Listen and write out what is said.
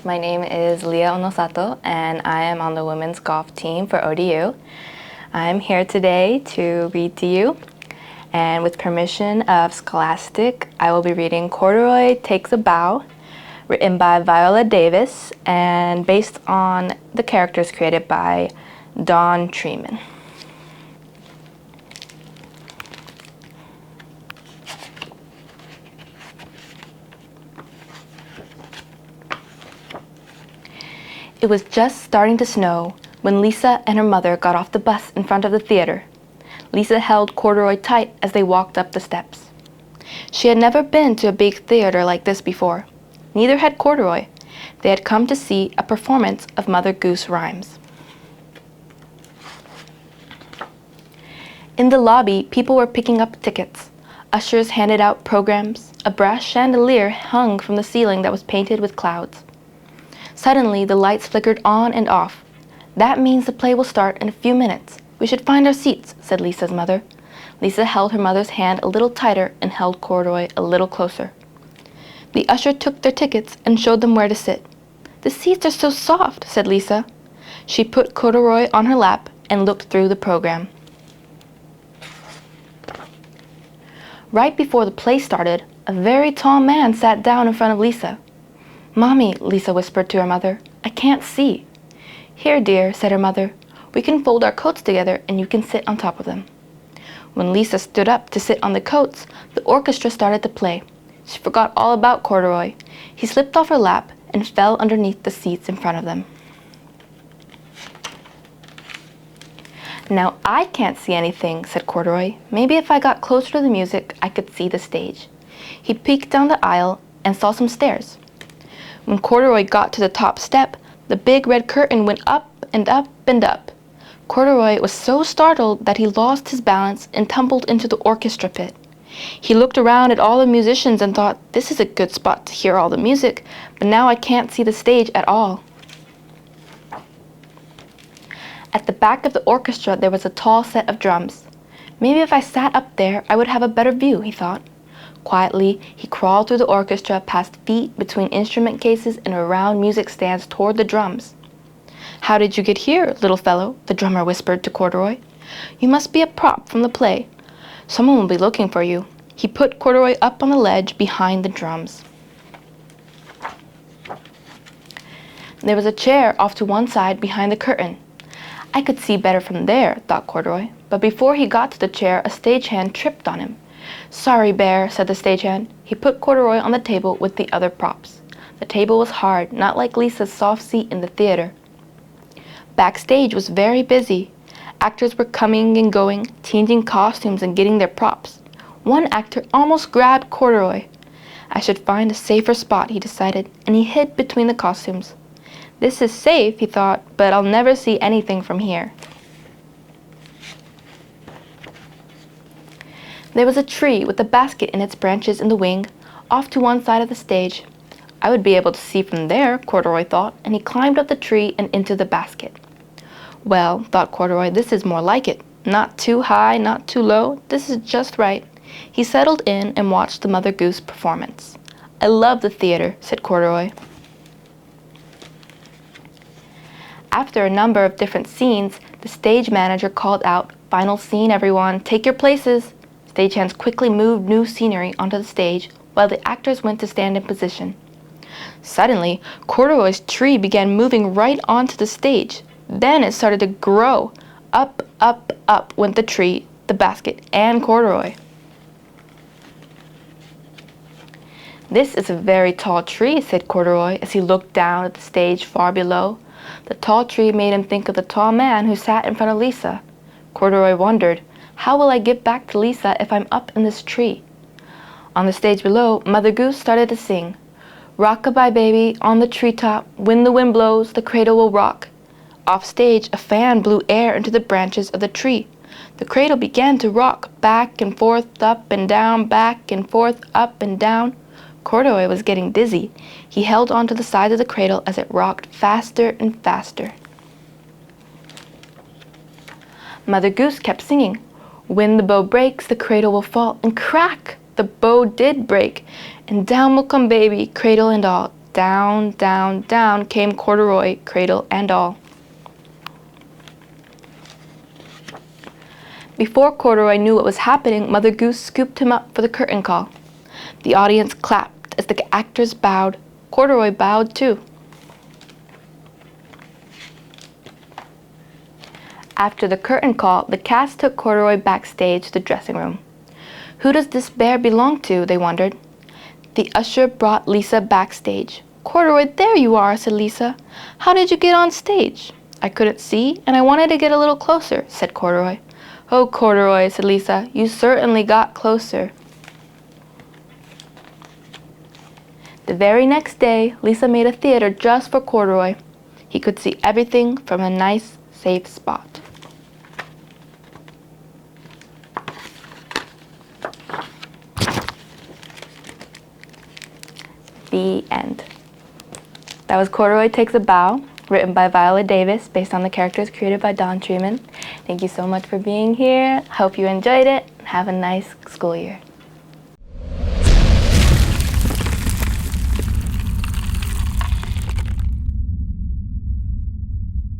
My name is LeahOnosato, and I am on the women's golf team for ODU. I'm here today to read to you, and with permission of Scholastic, I will be reading Corduroy Takes a Bow, written by Viola Davis, and based on the characters created by Dawn Treeman. It was just starting to snow when Lisa and her mother got off the bus in front of the theater. Lisa held Corduroy tight as they walked up the steps. She had never been to a big theater like this before. Neither had Corduroy. They had come to see a performance of Mother Goose rhymes. In the lobby, people were picking up tickets. Ushers handed out programs. A brass chandelier hung from the ceiling that was painted with clouds. Suddenly, the lights flickered on and off. "That means the play will start in a few minutes. We should find our seats," said Lisa's mother. Lisa held her mother's hand a little tighter and held Corduroy a little closer. The usher took their tickets and showed them where to sit. "The seats are so soft," said Lisa. She put Corduroy on her lap and looked through the program. Right before the play started, a very tall man sat down in front of Lisa. "Mommy," Lisa whispered to her mother, "I can't see." "Here, dear," said her mother. "We can fold our coats together and you can sit on top of them." When Lisa stood up to sit on the coats, the orchestra started to play. She forgot all about Corduroy. He slipped off her lap and fell underneath the seats in front of them. "Now I can't see anything," said Corduroy. "Maybe if I got closer to the music, I could see the stage." He peeked down the aisle and saw some stairs. When Corduroy got to the top step, the big red curtain went up and up and up. Corduroy was so startled that he lost his balance and tumbled into the orchestra pit. He looked around at all the musicians and thought, "This is a good spot to hear all the music, but now I can't see the stage at all." At the back of the orchestra there was a tall set of drums. "Maybe if I sat up there, I would have a better view," he thought. Quietly, he crawled through the orchestra past feet between instrument cases and around music stands toward the drums. "How did you get here, little fellow?" the drummer whispered to Corduroy. "You must be a prop from the play. Someone will be looking for you." He put Corduroy up on the ledge behind the drums. There was a chair off to one side behind the curtain. "I could see better from there," thought Corduroy, but before he got to the chair, a stagehand tripped on him. "Sorry, Bear," said the stagehand. He put Corduroy on the table with the other props. The table was hard, not like Lisa's soft seat in the theater. Backstage was very busy. Actors were coming and going, changing costumes and getting their props. One actor almost grabbed Corduroy. "I should find a safer spot," he decided, and he hid between the costumes. "This is safe," he thought, "but I'll never see anything from here." There was a tree with a basket in its branches in the wing, off to one side of the stage. "I would be able to see from there," Corduroy thought, and he climbed up the tree and into the basket. "Well," thought Corduroy, "this is more like it. Not too high, not too low. This is just right." He settled in and watched the Mother Goose performance. "I love the theater," said Corduroy. After a number of different scenes, the stage manager called out, "Final scene, everyone. Take your places." Stagehands quickly moved new scenery onto the stage while the actors went to stand in position. Suddenly, Corduroy's tree began moving right onto the stage. Then it started to grow. Up, up, up went the tree, the basket, and Corduroy. "This is a very tall tree," said Corduroy as he looked down at the stage far below. The tall tree made him think of the tall man who sat in front of Lisa. Corduroy wondered, "How will I get back to Lisa if I'm up in this tree?" On the stage below, Mother Goose started to sing. "Rock-a-bye baby, on the treetop, when the wind blows, the cradle will rock." Off stage, a fan blew air into the branches of the tree. The cradle began to rock, back and forth, up and down, back and forth, up and down. Corduroy was getting dizzy. He held onto the side of the cradle as it rocked faster and faster. Mother Goose kept singing. "When the bow breaks, the cradle will fall," and crack! The bow did break, and down will come baby, cradle and all, down, down, down came Corduroy, cradle and all. Before Corduroy knew what was happening, Mother Goose scooped him up for the curtain call. The audience clapped as the actors bowed. Corduroy bowed too. After the curtain call, the cast took Corduroy backstage to the dressing room. Who does this bear belong to? They wondered. The usher brought Lisa backstage. Corduroy, there you are, said Lisa. How did you get on stage? I couldn't see, and I wanted to get a little closer, said Corduroy. Oh, Corduroy, said Lisa, you certainly got closer. The very next day, Lisa made a theater just for Corduroy. He could see everything from a nice, safe spot. The end. That was Corduroy Takes a Bow, written by Viola Davis, based on the characters created by Don Treman. Thank you so much for being here. Hope you enjoyed it. Have a nice school year.